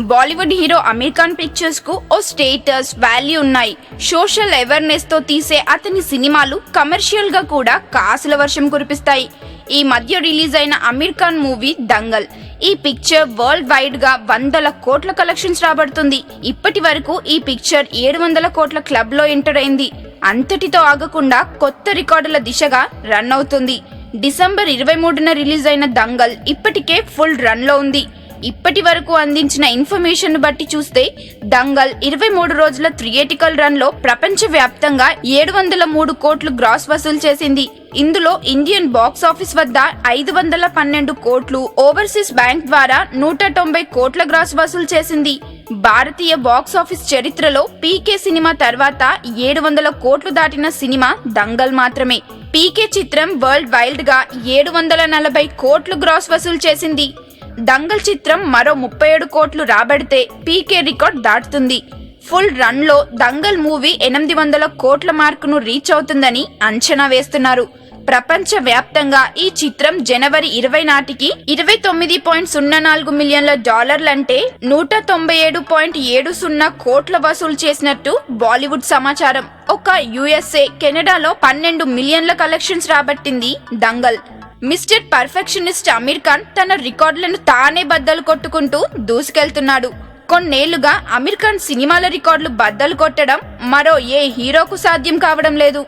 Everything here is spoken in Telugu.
బాలీవుడ్ హీరో అమీర్ ఖాన్ పిక్చర్స్ కు ఓ స్టేటస్ వాల్యూ ఉన్నాయి. సోషల్ అవేర్నెస్ తో తీసే అతని సినిమాలు కమర్షియల్ గా కూడా కాసుల వర్షం కురిపిస్తాయి. ఈ మధ్య రిలీజ్ అయిన అమీర్ ఖాన్ మూవీ దంగల్. ఈ పిక్చర్ వరల్డ్ వైడ్ గా 100 కోట్ల కలెక్షన్స్ రాబడుతుంది. ఇప్పటి వరకు ఈ పిక్చర్ 700 కోట్ల క్లబ్ లో ఎంటర్ అయింది. అంతటితో ఆగకుండా కొత్త రికార్డుల దిశగా రన్ అవుతుంది. డిసెంబర్ 23న రిలీజ్ అయిన దంగల్ ఇప్పటికే ఫుల్ రన్ లో ఉంది. ఇప్పటి వరకు అందించిన ఇన్ఫర్మేషన్ బట్టి చూస్తే దంగల్ 23 రోజుల థియేటికల్ రన్ లో ప్రపంచ వ్యాప్తంగా 703 కోట్లు గ్రాస్ వసూలు చేసింది. ఇందులో ఇండియన్ బాక్స్ ఆఫీస్ వద్ద 512 కోట్లు, ఓవర్సీస్ బ్యాంక్ ద్వారా 190 కోట్ల గ్రాస్ వసూలు చేసింది. భారతీయ బాక్స్ ఆఫీస్ చరిత్రలో పీకే సినిమా తర్వాత 700 కోట్లు దాటిన సినిమా దంగల్ మాత్రమే. పీకే చిత్రం వరల్డ్ వైడ్ గా 740 కోట్లు గ్రాస్ వసూలు చేసింది. దంగల్ చిత్రం మరో 37 కోట్లు రాబడితే పీకే రికార్డ్ దాటుతుంది. ఫుల్ రన్ లో దంగల్ మూవీ 800 కోట్ల మార్కును రీచ్ అవుతుందని అంచనా వేస్తున్నారు. ప్రపంచ వ్యాప్తంగా ఈ చిత్రం జనవరి 20 నాటికి $29.04 మిలియన్ల అంటే 197.70 కోట్ల వసూలు చేసినట్టు బాలీవుడ్ సమాచారం. ఒక యుఎస్ఏ, కెనడాలో 12 మిలియన్ల కలెక్షన్స్ రాబట్టింది దంగల్. మిస్టర్ పర్ఫెక్షనిస్ట్ అమీర్ ఖాన్ తన రికార్డులను తానే బద్దలు కొట్టుకుంటూ దూసుకెళ్తున్నాడు. కొన్నేళ్లుగా అమీర్ ఖాన్ సినిమాల రికార్డులు బద్దలు కొట్టడం మరో ఏ హీరోకు సాధ్యం కావడం లేదు.